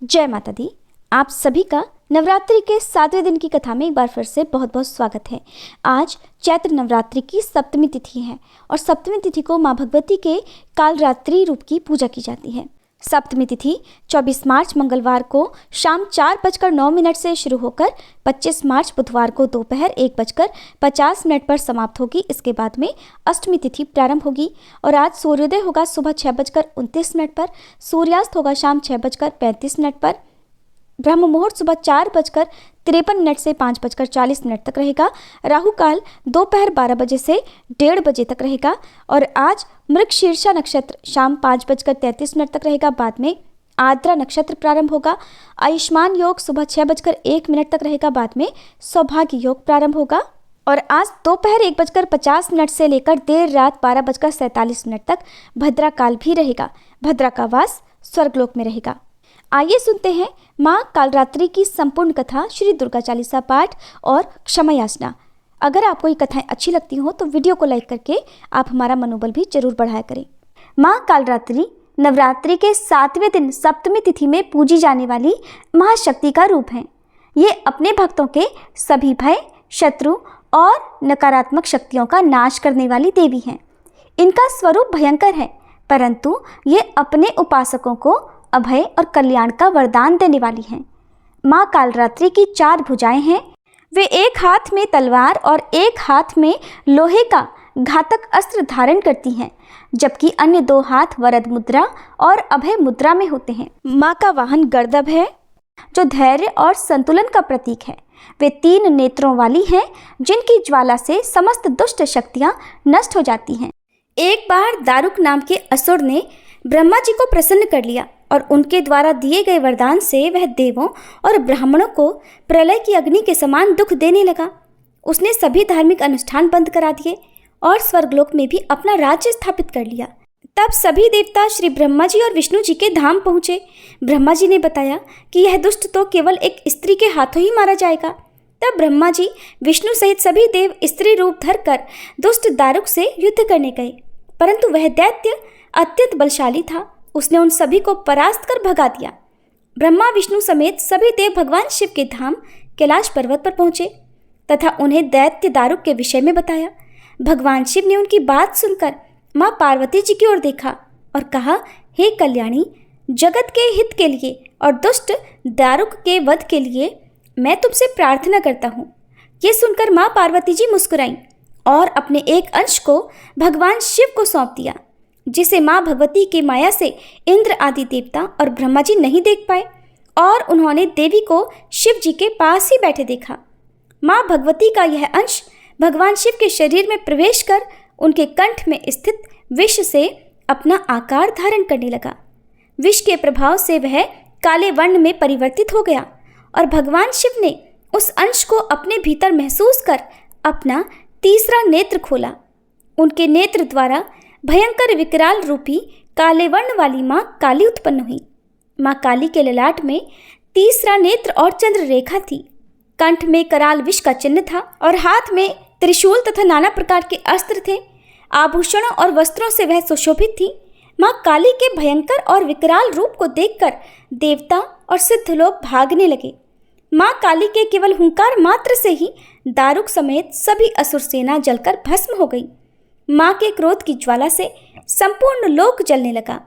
जय माता दी। आप सभी का नवरात्रि के 7वें दिन की कथा में एक बार फिर से बहुत बहुत स्वागत है। आज चैत्र नवरात्रि की सप्तमी तिथि है और सप्तमी तिथि को माँ भगवती के कालरात्रि रूप की पूजा की जाती है। सप्तमी तिथि 24 मार्च मंगलवार को शाम 4:09 से शुरू होकर 25 मार्च बुधवार को दोपहर 1:50 पर समाप्त होगी। इसके बाद में अष्टमी तिथि प्रारंभ होगी और आज सूर्योदय होगा सुबह 6:29 पर, सूर्यास्त होगा शाम 6:35 पर, ब्रह्म मुहूर्त सुबह 4:53 से 5:40 तक रहेगा। राहु काल दोपहर 12 बजे से 1:30 बजे तक रहेगा और आज मृगशीर्षा नक्षत्र शाम 5:33 तक रहेगा। बाद में आद्रा नक्षत्र प्रारंभ होगा। आयुष्मान योग सुबह 6:01 तक रहेगा। बाद में सौभाग्य योग प्रारंभ होगा और आज दोपहर 1:50 से लेकर देर रात 12:47 तक भद्रा काल भी रहेगा। भद्रा का वास स्वर्गलोक में रहेगा। आइए सुनते हैं माँ कालरात्रि की संपूर्ण कथा, श्री दुर्गा चालीसा पाठ और क्षमा याचना। अगर आपको ये कथाएं अच्छी लगती हो तो वीडियो को लाइक करके आप हमारा मनोबल भी जरूर बढ़ाया करें। माँ कालरात्रि नवरात्रि के 7वें दिन सप्तमी तिथि में पूजी जाने वाली महाशक्ति का रूप है। ये अपने भक्तों के सभी भय, शत्रु और नकारात्मक शक्तियों का नाश करने वाली देवी हैं। इनका स्वरूप भयंकर है, परंतु ये अपने उपासकों को अभय और कल्याण का वरदान देने वाली हैं। माँ कालरात्रि की 4 भुजाएं हैं। वे एक हाथ में तलवार और एक हाथ में लोहे का घातक अस्त्र धारण करती हैं, जबकि अन्य 2 हाथ वरद मुद्रा और अभय मुद्रा में होते हैं। माँ का वाहन गर्दभ है, जो धैर्य और संतुलन का प्रतीक है। वे 3 नेत्रों वाली हैं, जिनकी ज्वाला से समस्त दुष्ट शक्तियाँ नष्ट हो जाती हैं। एक बार दारुक नाम के असुर ने ब्रह्मा जी को प्रसन्न कर लिया और उनके द्वारा दिए गए वरदान से वह देवों और ब्राह्मणों को प्रलय की अग्नि के समान दुख देने लगा। उसने सभी धार्मिक अनुष्ठान बंद करा दिए और स्वर्गलोक में भी अपना राज्य स्थापित कर लिया। तब सभी देवता श्री ब्रह्मा जी और विष्णु जी के धाम पहुँचे। ब्रह्मा जी ने बताया कि यह दुष्ट तो केवल एक स्त्री के हाथों ही मारा जाएगा। तब ब्रह्मा जी विष्णु सहित सभी देव स्त्री रूप धरकर दुष्ट दारुक से युद्ध करने गए, परंतु वह दैत्य अत्यंत बलशाली था। उसने उन सभी को परास्त कर भगा दिया। ब्रह्मा विष्णु समेत सभी देव भगवान शिव के धाम कैलाश पर्वत पर पहुंचे तथा उन्हें दैत्य दारुक के विषय में बताया। भगवान शिव ने उनकी बात सुनकर माँ पार्वती जी की ओर देखा और कहा, हे कल्याणी, जगत के हित के लिए और दुष्ट दारुक के वध के लिए मैं तुमसे प्रार्थना करता हूँ। ये सुनकर माँ पार्वती जी मुस्कुराईं और अपने एक अंश को भगवान शिव को सौंप दिया, जिसे माँ भगवती की माया से इंद्र आदि देवता और ब्रह्मा जी नहीं देख पाए और उन्होंने देवी को शिव जी के पास ही बैठे देखा। माँ भगवती का यह अंश भगवान शिव के शरीर में प्रवेश कर उनके कंठ में स्थित विष से अपना आकार धारण करने लगा। विष के प्रभाव से वह काले वर्ण में परिवर्तित हो गया और भगवान शिव ने उस अंश को अपने भीतर महसूस कर अपना तीसरा नेत्र खोला। उनके नेत्र द्वारा भयंकर विकराल रूपी काले वर्ण वाली माँ काली उत्पन्न हुई। माँ काली के ललाट में तीसरा नेत्र और चंद्र रेखा थी। कंठ में कराल विष का चिन्ह था और हाथ में त्रिशूल तथा नाना प्रकार के अस्त्र थे। आभूषणों और वस्त्रों से वह सुशोभित थी। माँ काली के भयंकर और विकराल रूप को देखकर देवता और सिद्ध लोग भागने लगे। माँ काली के केवल हुंकार मात्र से ही दारुक समेत सभी असुर सेना जलकर भस्म हो गई। माँ के क्रोध की ज्वाला से संपूर्ण लोक जलने लगा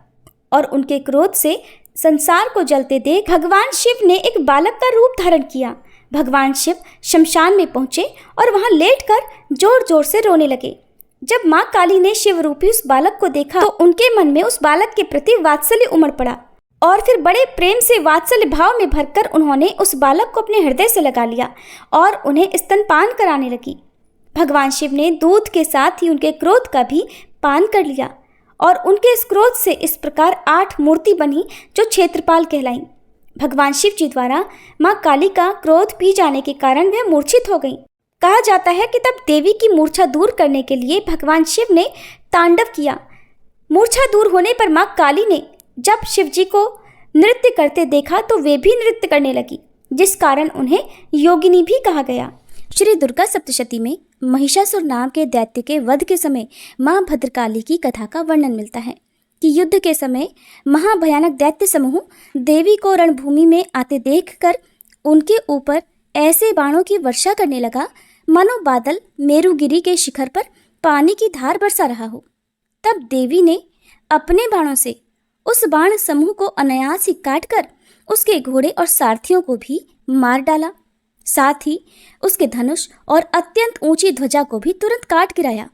और उनके क्रोध से संसार को जलते देख भगवान शिव ने एक बालक का रूप धारण किया। भगवान शिव शमशान में पहुंचे और वहां लेटकर जोर जोर से रोने लगे। जब माँ काली ने शिव रूपी उस बालक को देखा तो उनके मन में उस बालक के प्रति वात्सल्य उमड़ पड़ा और फिर बड़े प्रेम से वात्सल्य भाव में भरकर उन्होंने उस बालक को अपने हृदय से लगा लिया और उन्हें स्तनपान कराने लगी। भगवान शिव ने दूध के साथ ही उनके क्रोध का भी पान कर लिया और उनके इस क्रोध से इस प्रकार 8 मूर्ति बनी जो क्षेत्रपाल कहलाई। भगवान शिव जी द्वारा माँ काली का क्रोध पी जाने के कारण वह मूर्छित हो गई। कहा जाता है कि तब देवी की मूर्छा दूर करने के लिए भगवान शिव ने तांडव किया। मूर्छा दूर होने पर माँ काली ने जब शिव जी को नृत्य करते देखा तो वे भी नृत्य करने लगी, जिस कारण उन्हें योगिनी भी कहा गया। श्री दुर्गा सप्तशती में महिषासुर नाम के दैत्य के वध के समय माँ भद्रकाली की कथा का वर्णन मिलता है। कि युद्ध के समय महाभयानक दैत्य समूह देवी को रणभूमि में आते देखकर उनके ऊपर ऐसे बाणों की वर्षा करने लगा मानो बादल मेरुगिरी के शिखर पर पानी की धार बरसा रहा हो। तब देवी ने अपने बाणों से उस बाण समूह को अनायास ही काटकर उसके घोड़े और सारथियों को भी मार डाला। साथ ही उसके धनुष और अत्यंत ऊंची ध्वजा को भी तुरंत काट गिराया।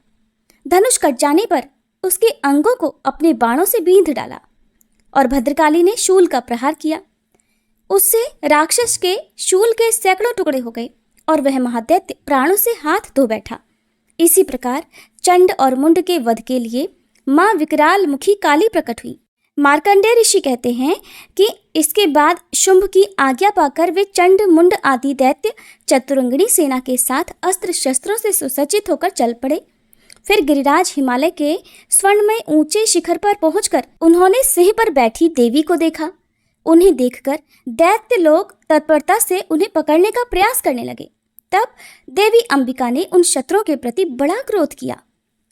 धनुष कट जाने पर उसके अंगों को अपने बाणों से बींध डाला और भद्रकाली ने शूल का प्रहार किया। उससे राक्षस के शूल के सैकड़ों टुकड़े हो गए और वह महादैत्य प्राणों से हाथ धो बैठा। इसी प्रकार चंड और मुंड के वध के लिए मां विकराल मुखी काली प्रकट हुई। मार्कंडेय ऋषि कहते हैं कि इसके बाद शुंभ की आज्ञा पाकर वे चंड मुंड आदि दैत्य चतुरंगिणी सेना के साथ अस्त्र शस्त्रों से सुसज्जित होकर चल पड़े। फिर गिरिराज हिमालय के स्वर्णमय ऊंचे शिखर पर पहुंचकर उन्होंने सिंह पर बैठी देवी को देखा। उन्हें देखकर दैत्य लोग तत्परता से उन्हें पकड़ने का प्रयास करने लगे। तब देवी अंबिका ने उन शत्रुओं के प्रति बड़ा क्रोध किया।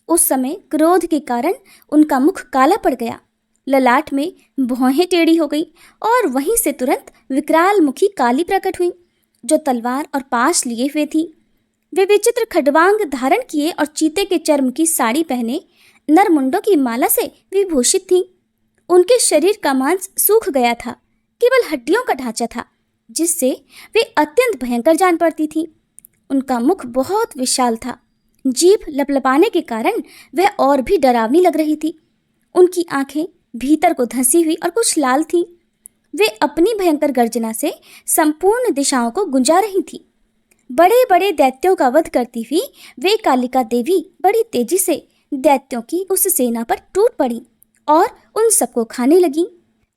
उस समय क्रोध के कारण उनका मुख काला पड़ गया, ललाट में भौहें टेढ़ी हो गई और वहीं से तुरंत विकराल मुखी काली प्रकट हुई, जो तलवार और पाश लिए हुए थी। वे विचित्र खड्वांग धारण किए और चीते के चर्म की साड़ी पहने नरमुंडों की माला से विभूषित थीं। उनके शरीर का मांस सूख गया था, केवल हड्डियों का ढांचा था, जिससे वे अत्यंत भयंकर जान पड़ती थीं। उनका मुख बहुत विशाल था, जीभ लपलपाने के कारण वह और भी डरावनी लग रही थी। उनकी आंखें भीतर को धंसी हुई और कुछ लाल थीं। वे अपनी भयंकर गर्जना से संपूर्ण दिशाओं को गुंजा रही थी। बड़े बड़े दैत्यों का वध करती हुई वे कालिका देवी बड़ी तेजी से दैत्यों की उस सेना पर टूट पड़ी और उन सबको खाने लगी।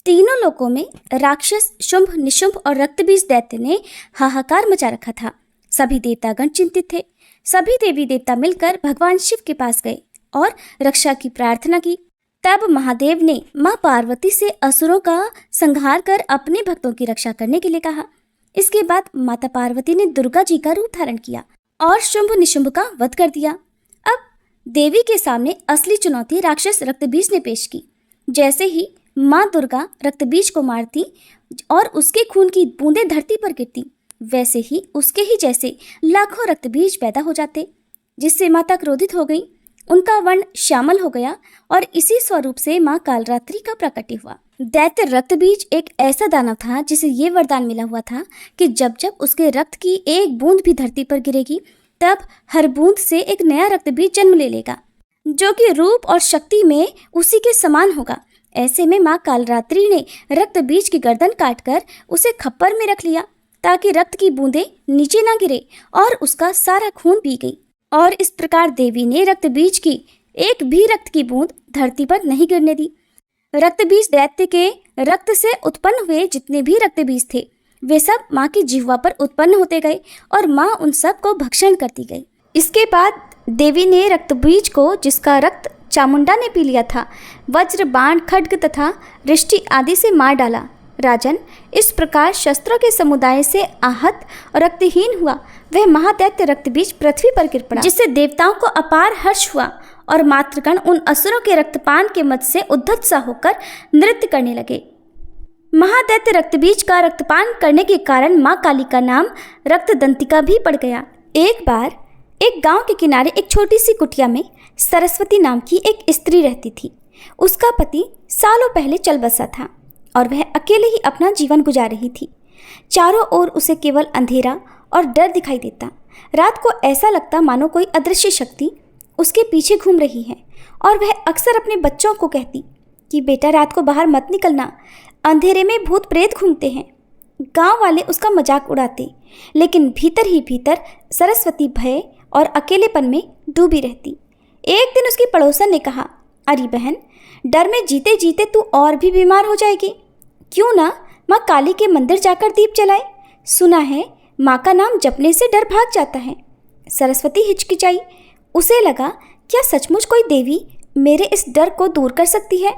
तीनों लोकों में राक्षस, शुंभ, निशुंभ और रक्तबीज दैत्य ने हाहाकार मचा रखा था। सभी देवतागण चिंतित थे। सभी देवी देवता मिलकर भगवान शिव के पास गए और रक्षा की प्रार्थना की। तब महादेव ने मां पार्वती से असुरों का संहार कर अपने भक्तों की रक्षा करने के लिए कहा। इसके बाद माता पार्वती ने दुर्गा जी का रूप धारण किया और शुंभ निशुंभ का वध कर दिया। अब देवी के सामने असली चुनौती राक्षस रक्तबीज ने पेश की। जैसे ही मां दुर्गा रक्तबीज को मारती और उसके खून की बूंदें धरती पर गिरती, वैसे ही उसके ही जैसे लाखों रक्तबीज पैदा हो जाते, जिससे माता क्रोधित हो गई। उनका वर्ण श्यामल हो गया और इसी स्वरूप से मां कालरात्रि का प्रकट हुआ। दैत्य रक्तबीज एक ऐसा दानव था जिसे ये वरदान मिला हुआ था कि जब जब उसके रक्त की एक बूंद भी धरती पर गिरेगी, तब हर बूंद से एक नया रक्तबीज जन्म ले लेगा, जो कि रूप और शक्ति में उसी के समान होगा। ऐसे में मां कालरात्रि ने रक्तबीज की गर्दन काटकर उसे खप्पर में रख लिया, ताकि रक्त की बूंदें नीचे ना गिरे और उसका सारा खून पी गई। और इस प्रकार देवी ने रक्तबीज की एक भी रक्त की बूंद धरती पर नहीं गिरने दी। रक्तबीज दैत्य के रक्त से उत्पन्न हुए जितने भी रक्तबीज थे, वे सब मां की जिह्वा पर उत्पन्न होते गए और मां उन सब को भक्षण करती गई। इसके बाद देवी ने रक्तबीज को, जिसका रक्त चामुंडा ने पी लिया था, वज्र, बाण, खड्ग तथा रिष्टि आदि से मार डाला। राजन, इस प्रकार शस्त्रों के समुदाय से आहत और रक्तहीन हुआ वह महादैत्य रक्तबीज पृथ्वी पर गिर पड़ा, जिससे देवताओं को अपार हर्ष हुआ और मातृगण उन असुरों के रक्तपान के मद से उद्धत सा होकर नृत्य करने लगे। महादैत्य रक्तबीज का रक्तपान करने के कारण मां काली का नाम रक्तदंतिका भी पड़ गया। एक बार एक गांव के किनारे एक छोटी सी कुटिया में सरस्वती नाम की एक स्त्री रहती थी। उसका पति सालों पहले चल बसा था और वह अकेले ही अपना जीवन गुजार रही थी। चारों ओर उसे केवल अंधेरा और डर दिखाई देता। रात को ऐसा लगता मानो कोई अदृश्य शक्ति उसके पीछे घूम रही है और वह अक्सर अपने बच्चों को कहती कि बेटा, रात को बाहर मत निकलना, अंधेरे में भूत प्रेत घूमते हैं। गांव वाले उसका मजाक उड़ाते, लेकिन भीतर ही भीतर सरस्वती भय और अकेलेपन में डूबी रहती। एक दिन उसकी पड़ोसन ने कहा, अरे बहन, डर में जीते जीते तू और भी बीमार हो जाएगी। क्यों ना माँ काली के मंदिर जाकर दीप जलाए। सुना है माँ का नाम जपने से डर भाग जाता है। सरस्वती हिचकिचाई। उसे लगा, क्या सचमुच कोई देवी मेरे इस डर को दूर कर सकती है?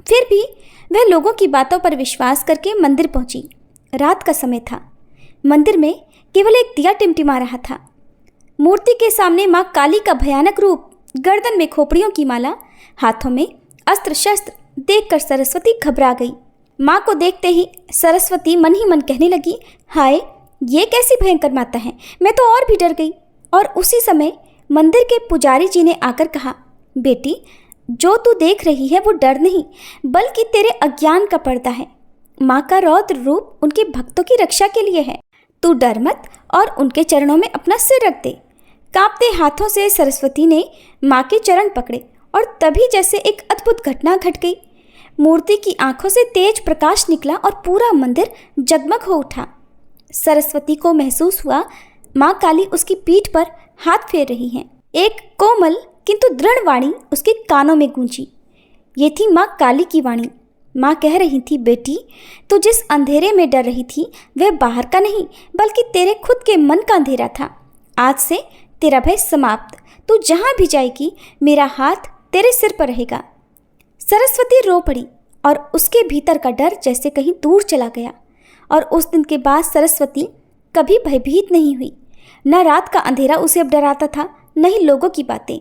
फिर भी वह लोगों की बातों पर विश्वास करके मंदिर पहुंची। रात का समय था। मंदिर में केवल एक दिया टिमटिमा रहा था। मूर्ति के सामने माँ काली का भयानक रूप, गर्दन में खोपड़ियों की माला, हाथों में अस्त्र शस्त्र, देखकर सरस्वती घबरा गई। माँ को देखते ही सरस्वती मन ही मन कहने लगी, हाय, ये कैसी भयंकर माता है, मैं तो और भी डर गई। और उसी समय मंदिर के पुजारी जी ने आकर कहा, बेटी, जो तू देख रही है वो डर नहीं, बल्कि तेरे अज्ञान का पर्दा है। माँ का रौद्र रूप उनके भक्तों की रक्षा के लिए है। तू डर मत और उनके चरणों में अपना सिर रख दे। कांपते हाथों से सरस्वती ने माँ के चरण पकड़े और तभी जैसे एक अद्भुत घटना घट गई। मूर्ति की आंखों से तेज प्रकाश निकला और पूरा मंदिर जगमग हो उठा। सरस्वती को महसूस हुआ माँ काली उसकी पीठ पर हाथ फेर रही हैं। एक कोमल किंतु दृढ़ वाणी उसके कानों में गूंजी। ये थी माँ काली की वाणी। माँ कह रही थी, बेटी, तू जिस अंधेरे में डर रही थी वह बाहर का नहीं, बल्कि तेरे खुद के मन का अंधेरा था। आज से तेरा भय समाप्त। तू जहाँ भी जाएगी मेरा हाथ तेरे सिर पर रहेगा। सरस्वती रो पड़ी और उसके भीतर का डर जैसे कहीं दूर चला गया। और उस दिन के बाद सरस्वती कभी भयभीत नहीं हुई। न रात का अंधेरा उसे अब डराता था, न ही लोगों की बातें।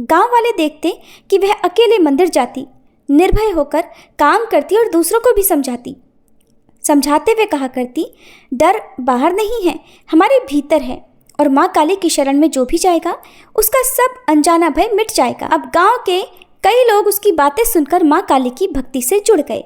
गांव वाले देखते कि वह अकेले मंदिर जाती, निर्भय होकर काम करती और दूसरों को भी समझाते हुए कहा करती, डर बाहर नहीं है, हमारे भीतर है। और माँ काली की शरण में जो भी जाएगा उसका सब अनजाना भय मिट जाएगा। अब गांव के कई लोग उसकी बातें सुनकर माँ काली की भक्ति से जुड़ गए।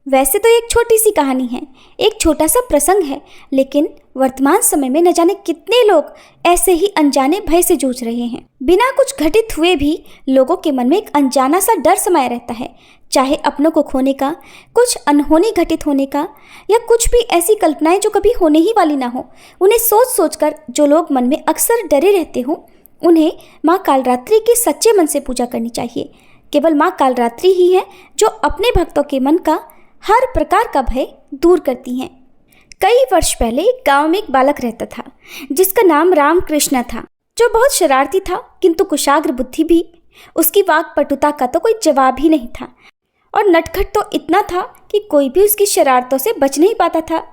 वैसे तो एक छोटी सी कहानी है, एक छोटा सा प्रसंग है, लेकिन वर्तमान समय में न जाने कितने लोग ऐसे ही अनजाने भय से जूझ रहे हैं। बिना कुछ घटित हुए भी लोगों के मन में एक अनजाना सा डर समाया रहता है, चाहे अपनों को खोने का, कुछ अनहोनी घटित होने का, या कुछ भी ऐसी कल्पनाएं जो कभी होने ही वाली ना हो। उन्हें सोच सोचकर जो लोग मन में अक्सर डरे रहते हो, उन्हें माँ कालरात्रि की सच्चे मन से पूजा करनी चाहिए। केवल माँ कालरात्रि ही है जो अपने भक्तों के मन का हर प्रकार का भय दूर करती हैं। कई वर्ष पहले एक गांव में एक बालक रहता था जिसका नाम रामकृष्ण था, जो बहुत शरारती था किंतु कुशाग्र बुद्धि भी। उसकी वाक्पटुता का तो कोई जवाब ही नहीं था और नटखट तो इतना था कि कोई भी उसकी शरारतों से बच नहीं पाता था।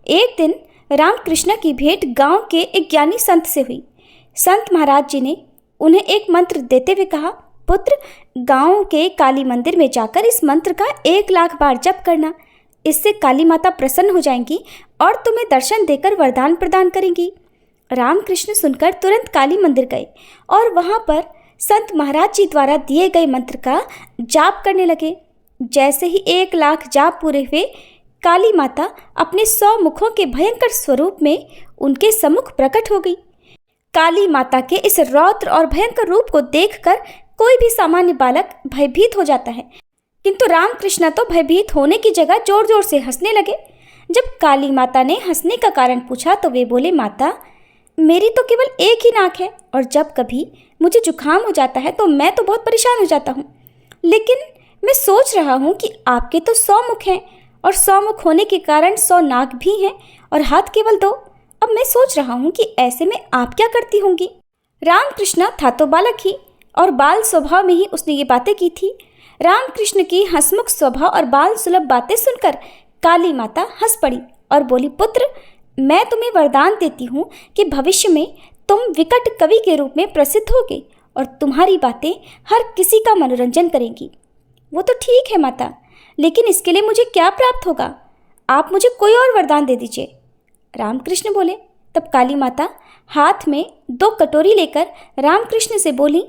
एक दिन रामकृष्ण की भेंट गांव के एक ज्ञानी संत से हुई। संत महाराज जी ने उन्हें एक मंत्र देते हुए कहा, पुत्र, गांव के काली मंदिर में जाकर इस मंत्र का 1,00,000 बार जप करना। इससे काली माता प्रसन्न हो जाएंगी और तुम्हें दर्शन देकर वरदान प्रदान करेंगी। रामकृष्ण सुनकर तुरंत काली मंदिर गए और वहां पर संत महाराज जी द्वारा दिए गए मंत्र का जाप करने लगे। जैसे ही 1,00,000 जाप पूरे हुए, काली माता अपने 100 मुखों के भयंकर स्वरूप में उनके सम्मुख प्रकट हो गई। काली माता के इस रौद्र और भयंकर रूप को देखकर कोई भी सामान्य बालक भयभीत हो जाता है, किंतु रामकृष्ण तो भयभीत होने की जगह जोर जोर से हंसने लगे। जब काली माता ने हंसने का कारण पूछा तो वे बोले, माता, मेरी तो केवल एक ही नाक है और जब कभी मुझे जुकाम हो जाता है तो मैं तो बहुत परेशान हो जाता हूँ। लेकिन मैं सोच रहा हूँ कि आपके तो 100 मुख हैं और 100 मुख होने के कारण 100 नाक भी हैं और हाथ केवल 2। अब मैं सोच रहा हूँ कि ऐसे में आप क्या करती होंगी। रामकृष्ण था तो बालक ही और बाल स्वभाव में ही उसने ये बातें की थी। रामकृष्ण की हंसमुख स्वभाव और बाल सुलभ बातें सुनकर काली माता हंस पड़ी और बोली, पुत्र, मैं तुम्हें वरदान देती हूँ कि भविष्य में तुम विकट कवि के रूप में प्रसिद्ध होगे और तुम्हारी बातें हर किसी का मनोरंजन करेंगी। वो तो ठीक है माता, लेकिन इसके लिए मुझे क्या प्राप्त होगा? आप मुझे कोई और वरदान दे दीजिए। रामकृष्ण बोले। तब काली माता हाथ में 2 कटोरी लेकर रामकृष्ण से बोली,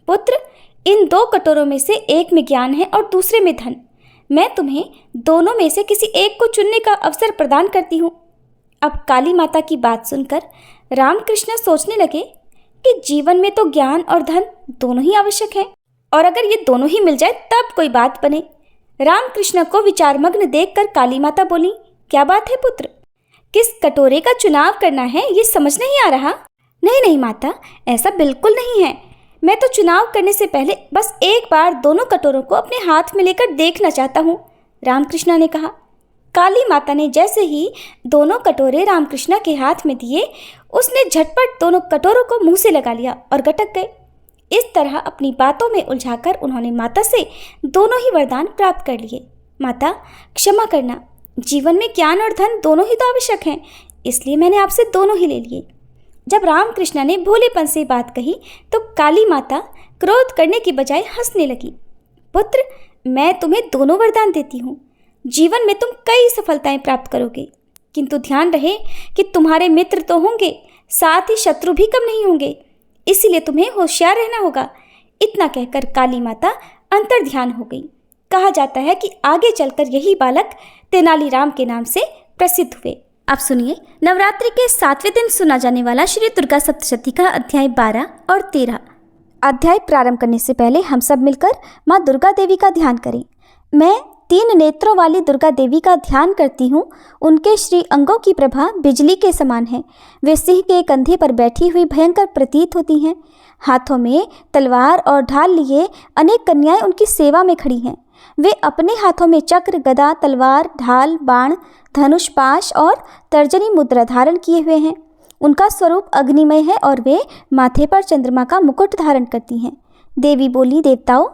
पुत्र, इन 2 कटोरों में से एक में ज्ञान है और दूसरे में धन। मैं तुम्हें दोनों में से किसी एक को चुनने का अवसर प्रदान करती हूँ। अब काली माता की बात सुनकर रामकृष्ण सोचने लगे कि जीवन में तो ज्ञान और धन दोनों ही आवश्यक है और अगर ये दोनों ही मिल जाए तब कोई बात बने। रामकृष्ण को विचारमग्न देखकर काली माता बोली, क्या बात है पुत्र, किस कटोरे का चुनाव करना है ये समझ नहीं आ रहा? नहीं नहीं माता, ऐसा बिल्कुल नहीं है। मैं तो चुनाव करने से पहले बस एक बार दोनों कटोरों को अपने हाथ में लेकर देखना चाहता हूँ, रामकृष्ण ने कहा। काली माता ने जैसे ही दोनों कटोरे रामकृष्ण के हाथ में दिए, उसने झटपट दोनों कटोरों को मुंह से लगा लिया और गटक गए। इस तरह अपनी बातों में उलझाकर उन्होंने माता से दोनों ही वरदान प्राप्त कर लिए। माता, क्षमा करना, जीवन में ज्ञान और धन दोनों ही तो आवश्यक हैं, इसलिए मैंने आपसे दोनों ही ले लिए। जब रामकृष्ण ने भोलेपन से बात कही तो काली माता क्रोध करने की बजाय हंसने लगी। पुत्र, मैं तुम्हें दोनों वरदान देती हूँ। जीवन में तुम कई सफलताएं प्राप्त करोगे, किंतु ध्यान रहे कि तुम्हारे मित्र तो होंगे, साथ ही शत्रु भी कम नहीं होंगे, इसीलिए तुम्हें होशियार रहना होगा। इतना कहकर काली माता अंतर ध्यान हो गई। कहा जाता है कि आगे चलकर यही बालक तेनालीराम के नाम से प्रसिद्ध हुए। अब सुनिए नवरात्रि के 7वें दिन सुना जाने वाला श्री दुर्गा सप्तशती का अध्याय 12 और 13। अध्याय प्रारंभ करने से पहले हम सब मिलकर माँ दुर्गा देवी का ध्यान करें। मैं 3 नेत्रों वाली दुर्गा देवी का ध्यान करती हूँ। उनके श्री अंगों की प्रभा बिजली के समान है। वे सिंह के कंधे पर बैठी हुई भयंकर प्रतीत होती हैं। हाथों में तलवार और ढाल लिए अनेक कन्याएं उनकी सेवा में खड़ी हैं। वे अपने हाथों में चक्र, गदा, तलवार, ढाल, बाण, धनुष, पाश और तर्जनी मुद्रा धारण किए हुए हैं। उनका स्वरूप अग्निमय है और वे माथे पर चंद्रमा का मुकुट धारण करती हैं। देवी बोली, देवताओं,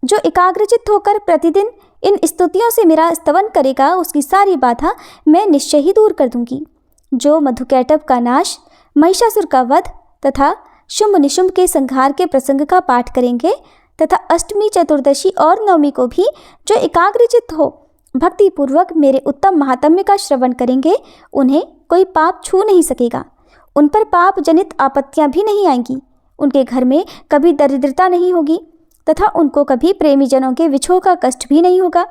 जो एकाग्रचित्त होकर प्रतिदिन इन स्तुतियों से मेरा स्तवन करेगा, उसकी सारी बाधा मैं निश्चय ही दूर कर दूंगी। जो मधुकैटभ का नाश, महिषासुर का वध तथा शुंभ निशुंभ के संहार के प्रसंग का पाठ करेंगे तथा अष्टमी, चतुर्दशी और नवमी को भी जो एकाग्रचित्त हो भक्तिपूर्वक मेरे उत्तम महात्म्य का श्रवण करेंगे, उन्हें कोई पाप छू नहीं सकेगा। उन पर पाप जनित आपत्तियां भी नहीं आएंगी। उनके घर में कभी दरिद्रता नहीं होगी तथा उनको कभी प्रेमी जनों के विछोह का कष्ट भी नहीं होगा।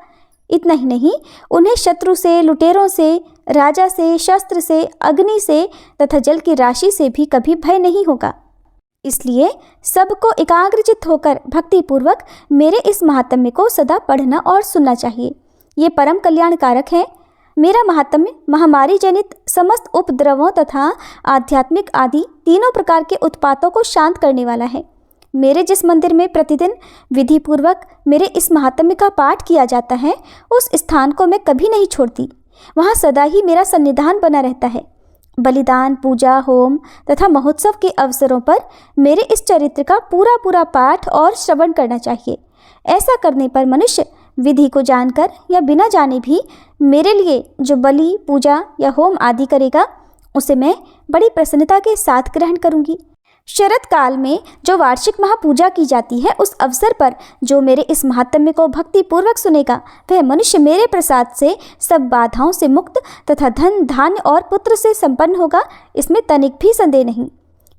इतना ही नहीं, उन्हें शत्रु से, लुटेरों से, राजा से, शस्त्र से, अग्नि से तथा जल की राशि से भी कभी भय नहीं होगा। इसलिए सबको एकाग्रचित्त होकर भक्तिपूर्वक मेरे इस महात्म्य को सदा पढ़ना और सुनना चाहिए। ये परम कल्याणकारक है। मेरा महात्म्य महामारी जनित समस्त उपद्रवों तथा आध्यात्मिक आदि तीनों प्रकार के उत्पातों को शांत करने वाला है। मेरे जिस मंदिर में प्रतिदिन विधि पूर्वक मेरे इस महात्म्य का पाठ किया जाता है, उस स्थान को मैं कभी नहीं छोड़ती। वहाँ सदा ही मेरा सन्निधान बना रहता है। बलिदान, पूजा, होम तथा महोत्सव के अवसरों पर मेरे इस चरित्र का पूरा पाठ और श्रवण करना चाहिए। ऐसा करने पर मनुष्य विधि को जानकर या बिना जाने भी मेरे लिए जो बलि, पूजा या होम आदि करेगा, उसे मैं बड़ी प्रसन्नता के साथ ग्रहण करूंगी। शरद काल में जो वार्षिक महापूजा की जाती है, उस अवसर पर जो मेरे इस महात्म्य को भक्ति पूर्वक सुनेगा, वह मनुष्य मेरे प्रसाद से सब बाधाओं से मुक्त तथा धन, धान्य और पुत्र से संपन्न होगा। इसमें तनिक भी संदेह नहीं।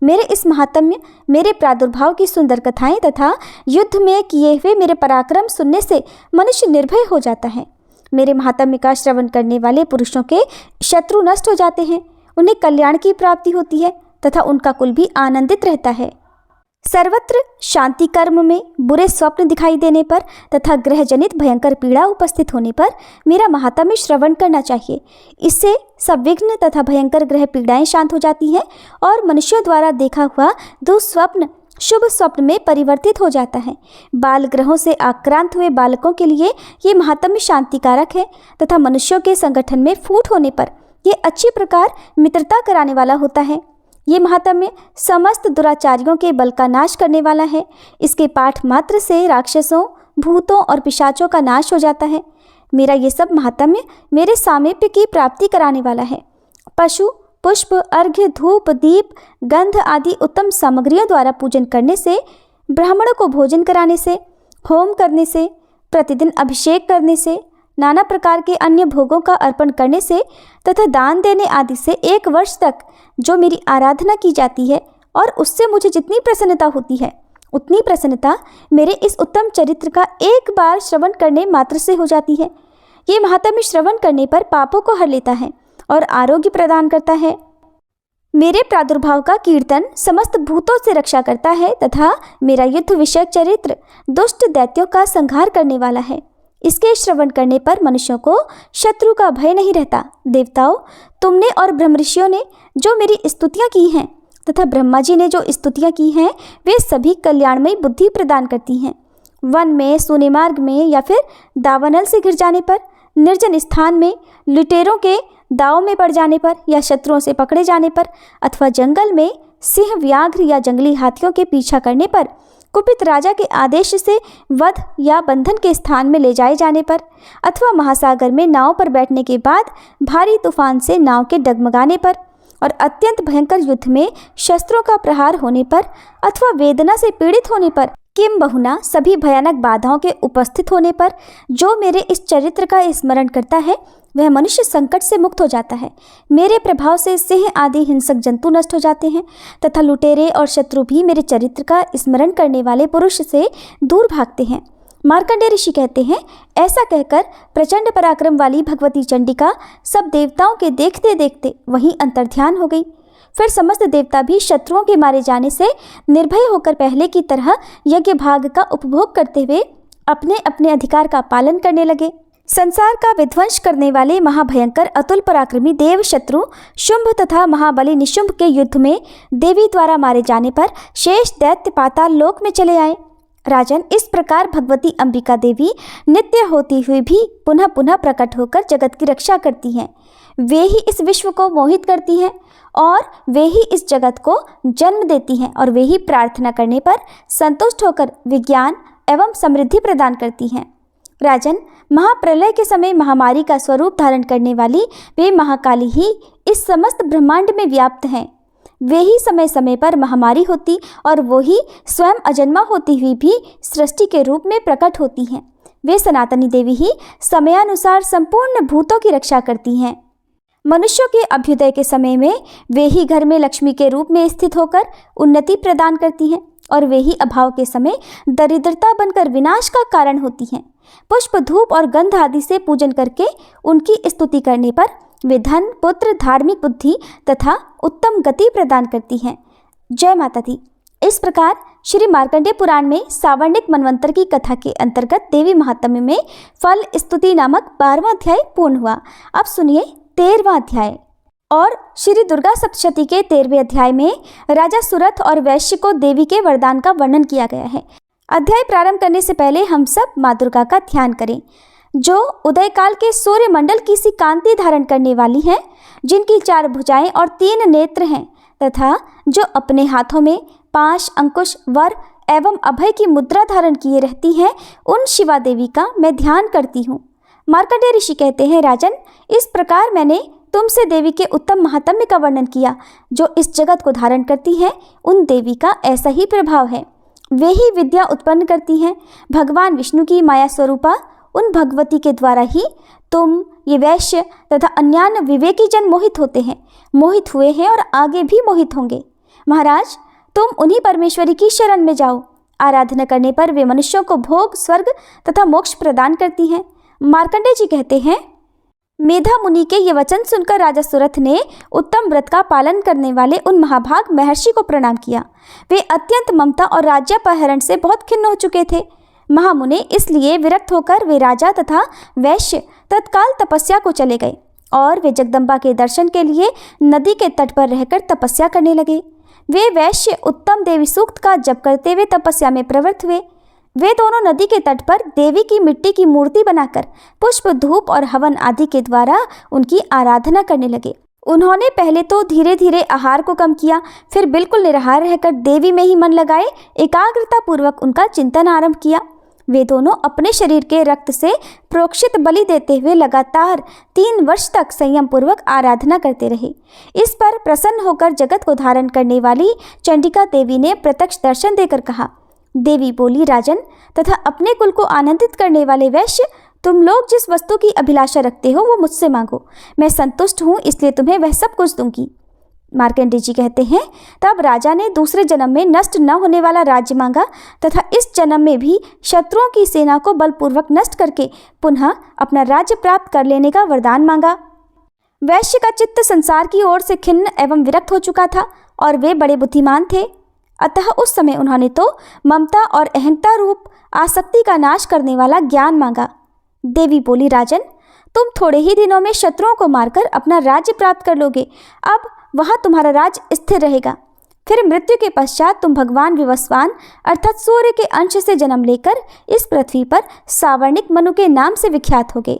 मेरे इस महात्म्य, मेरे प्रादुर्भाव की सुंदर कथाएं तथा युद्ध में किए हुए मेरे पराक्रम सुनने से मनुष्य निर्भय हो जाता है। मेरे महात्म्य का श्रवण करने वाले पुरुषों के शत्रु नष्ट हो जाते हैं, उन्हें कल्याण की प्राप्ति होती है तथा उनका कुल भी आनंदित रहता है। सर्वत्र शांति कर्म में बुरे स्वप्न दिखाई देने पर तथा ग्रह जनित भयंकर पीड़ा उपस्थित होने पर मेरा महात्म्य श्रवण करना चाहिए। इससे सब विघ्न तथा भयंकर ग्रह पीड़ाएं शांत हो जाती हैं और मनुष्यों द्वारा देखा हुआ दुस्वप्न शुभ स्वप्न में परिवर्तित हो जाता है। बाल ग्रहों से आक्रांत हुए बालकों के लिए ये महात्म्य शांतिकारक है तथा मनुष्यों के संगठन में फूट होने पर ये अच्छी प्रकार मित्रता कराने वाला होता है। ये महात्म्य समस्त दुराचारियों के बल का नाश करने वाला है। इसके पाठ मात्र से राक्षसों, भूतों और पिशाचों का नाश हो जाता है। मेरा ये सब महात्म्य मेरे सामीप्य की प्राप्ति कराने वाला है। पशु, पुष्प, अर्घ्य, धूप, दीप, गंध आदि उत्तम सामग्रियों द्वारा पूजन करने से, ब्राह्मणों को भोजन कराने से, होम करने से, प्रतिदिन अभिषेक करने से, नाना प्रकार के अन्य भोगों का अर्पण करने से तथा दान देने आदि से 1 वर्ष तक जो मेरी आराधना की जाती है और उससे मुझे जितनी प्रसन्नता होती है, उतनी प्रसन्नता मेरे इस उत्तम चरित्र का एक बार श्रवण करने मात्र से हो जाती है। ये महात्म्य श्रवण करने पर पापों को हर लेता है और आरोग्य प्रदान करता है। मेरे प्रादुर्भाव का कीर्तन समस्त भूतों से रक्षा करता है तथा मेरा युद्ध विषयक चरित्र दुष्ट दैत्यों का संहार करने वाला है। इसके श्रवण करने पर मनुष्यों को शत्रु का भय नहीं रहता। देवताओं, तुमने और ब्रह्मऋषियों ने जो मेरी स्तुतियाँ की हैं तथा ब्रह्मा जी ने जो स्तुतियाँ की हैं, वे सभी कल्याणमयी बुद्धि प्रदान करती हैं। वन में, सूने मार्ग में या फिर दावानल से घिर जाने पर, निर्जन स्थान में, लुटेरों के दाव में पड़ जाने पर या शत्रुओं से पकड़े जाने पर, अथवा जंगल में सिंह, व्याघ्र या जंगली हाथियों के पीछा करने पर, कुपित राजा के आदेश से वध या बंधन के स्थान में ले जाए जाने पर, अथवा महासागर में नाव पर बैठने के बाद भारी तूफान से नाव के डगमगाने पर और अत्यंत भयंकर युद्ध में शस्त्रों का प्रहार होने पर अथवा वेदना से पीड़ित होने पर, किंबहुना सभी भयानक बाधाओं के उपस्थित होने पर जो मेरे इस चरित्र का स्मरण करता है वह मनुष्य संकट से मुक्त हो जाता है। मेरे प्रभाव से सिंह आदि हिंसक जंतु नष्ट हो जाते हैं तथा लुटेरे और शत्रु भी मेरे चरित्र का स्मरण करने वाले पुरुष से दूर भागते हैं। मार्कंडेय ऋषि कहते हैं, ऐसा कहकर प्रचंड पराक्रम वाली भगवती चंडिका सब देवताओं के देखते देखते वहीं अंतर्ध्यान हो गई। फिर समस्त देवता भी शत्रुओं के मारे जाने से निर्भय होकर पहले की तरह यज्ञ भाग का उपभोग करते हुए अपने अपने अधिकार का पालन करने लगे। संसार का विध्वंस करने वाले महाभयंकर अतुल पराक्रमी देव शत्रु शुंभ तथा महाबली निशुंभ के युद्ध में देवी द्वारा मारे जाने पर शेष दैत्य पाताल लोक में चले आए। राजन, इस प्रकार भगवती अंबिका देवी नित्य होती हुई भी पुनः पुनः प्रकट होकर जगत की रक्षा करती हैं। वे ही इस विश्व को मोहित करती हैं और वे ही इस जगत को जन्म देती हैं और वे ही प्रार्थना करने पर संतुष्ट होकर विज्ञान एवं समृद्धि प्रदान करती हैं। राजन, महाप्रलय के समय महामारी का स्वरूप धारण करने वाली वे महाकाली ही इस समस्त ब्रह्मांड में व्याप्त हैं। वे ही समय समय पर महामारी होती और वो ही स्वयं अजन्मा होती हुई भी सृष्टि के रूप में प्रकट होती हैं। वे सनातनी देवी ही समयानुसार संपूर्ण भूतों की रक्षा करती हैं। मनुष्यों के अभ्युदय के समय में वे ही घर में लक्ष्मी के रूप में स्थित होकर उन्नति प्रदान करती हैं और वे ही अभाव के समय दरिद्रता बनकर विनाश का कारण होती हैं। पुष्प, धूप और गंध आदि से पूजन करके उनकी स्तुति करने पर वे धन, पुत्र, धार्मिक बुद्धि तथा उत्तम गति प्रदान करती हैं। जय माता दी। इस प्रकार श्री मार्कंडेय पुराण में सावर्णिक मनवंतर की कथा के अंतर्गत देवी महात्म्य में फल स्तुति नामक 12वां अध्याय पूर्ण हुआ। अब सुनिए 13वां अध्याय। और श्री दुर्गा सप्तशती के 13वें अध्याय में राजा सुरथ और वैश्य को देवी के वरदान का वर्णन किया गया है। अध्याय प्रारंभ करने से पहले हम सब माँ दुर्गा का ध्यान करें, जो उदय काल के सूर्य मंडल की सी कांति धारण करने वाली हैं, जिनकी 4 भुजाएं और 3 नेत्र हैं तथा जो अपने हाथों में 5 अंकुश, वर एवं अभय की मुद्रा धारण किए रहती हैं, उन शिवा देवी का मैं ध्यान करती हूँ। मार्कंडेय ऋषि कहते हैं, राजन, इस प्रकार मैंने तुमसे देवी के उत्तम महात्म्य का वर्णन किया। जो इस जगत को धारण करती हैं, उन देवी का ऐसा ही प्रभाव है। वे ही विद्या उत्पन्न करती हैं। भगवान विष्णु की माया स्वरूपा उन भगवती के द्वारा ही तुम, ये वैश्य तथा अन्यान्य विवेकी जन मोहित होते हैं, मोहित हुए हैं और आगे भी मोहित होंगे। महाराज, तुम उन्हीं परमेश्वरी की शरण में जाओ। आराधना करने पर वे मनुष्यों को भोग, स्वर्ग तथा मोक्ष प्रदान करती हैं। मार्कंडेय जी कहते हैं, मेधा मुनि के ये वचन सुनकर राजा सुरथ ने उत्तम व्रत का पालन करने वाले उन महाभाग महर्षि को प्रणाम किया। वे अत्यंत ममता और राज्यापहरण से बहुत खिन्न हो चुके थे। महामुने इसलिए विरक्त होकर वे राजा तथा वैश्य तत्काल तपस्या को चले गए और वे जगदम्बा के दर्शन के लिए नदी के तट पर रहकर तपस्या करने लगे। वे वैश्य उत्तम देवी सूक्त का जप करते हुए तपस्या में प्रवृत्त हुए। वे दोनों नदी के तट पर देवी की मिट्टी की मूर्ति बनाकर पुष्प, धूप और हवन आदि के द्वारा उनकी आराधना करने लगे। उन्होंने पहले तो धीरे धीरे आहार को कम किया, फिर बिल्कुल निराहार रहकर देवी में ही मन लगाए एकाग्रता पूर्वक उनका चिंतन आरंभ किया। वे दोनों अपने शरीर के रक्त से प्रोक्षित बलि देते हुए लगातार 3 वर्ष तक संयम पूर्वक आराधना करते रहे। इस पर प्रसन्न होकर जगत को धारण करने वाली चंडिका देवी ने प्रत्यक्ष दर्शन देकर कहा। देवी बोली, राजन तथा अपने कुल को आनंदित करने वाले वैश्य, तुम लोग जिस वस्तु की अभिलाषा रखते हो वो मुझसे मांगो। मैं संतुष्ट हूँ, इसलिए तुम्हें वह सब कुछ दूंगी। मार्कंडेय जी कहते हैं, तब राजा ने दूसरे जन्म में नष्ट न होने वाला राज्य मांगा तथा इस जन्म में भी शत्रुओं की सेना को बलपूर्वक नष्ट करके पुनः अपना राज्य प्राप्त कर लेने का वरदान मांगा। वैश्य का चित्त संसार की ओर से खिन्न एवं विरक्त हो चुका था और वे बड़े बुद्धिमान थे। अतः उस समय उन्होंने तो ममता और अहंता रूप आसक्ति का नाश करने वाला ज्ञान मांगा। देवी बोली, राजन, तुम थोड़े ही दिनों में शत्रुओं को मारकर अपना राज्य प्राप्त कर लोगे। अब वहाँ तुम्हारा राज्य स्थिर रहेगा। फिर मृत्यु के पश्चात तुम भगवान विवस्वान अर्थात सूर्य के अंश से जन्म लेकर इस पृथ्वी पर सावर्णिक मनु के नाम से विख्यात होगे।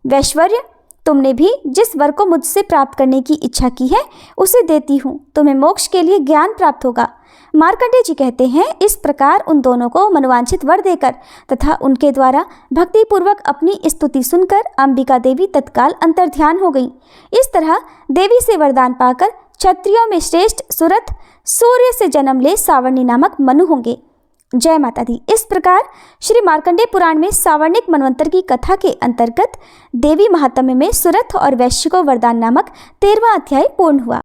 वैश्वर्य, तुमने भी जिस वर को मुझसे प्राप्त करने की इच्छा की है उसे देती हूँ। तुम्हें मोक्ष के लिए ज्ञान प्राप्त होगा। मार्कंडेय जी कहते हैं, इस प्रकार उन दोनों को मनोवांछित वर देकर तथा उनके द्वारा भक्ति पूर्वक अपनी स्तुति सुनकर अंबिका देवी तत्काल अंतर्ध्यान हो गई। इस तरह देवी से वरदान पाकर क्षत्रियों में श्रेष्ठ सुरथ सूर्य से जन्म ले सावर्णी नामक मनु होंगे। जय माता दी। इस प्रकार श्री मार्कंडेय पुराण में सावर्णिक मनवंतर की कथा के अंतर्गत देवी महात्म्य में सुरथ और वैश्य को वरदान नामक 13वां अध्याय पूर्ण हुआ।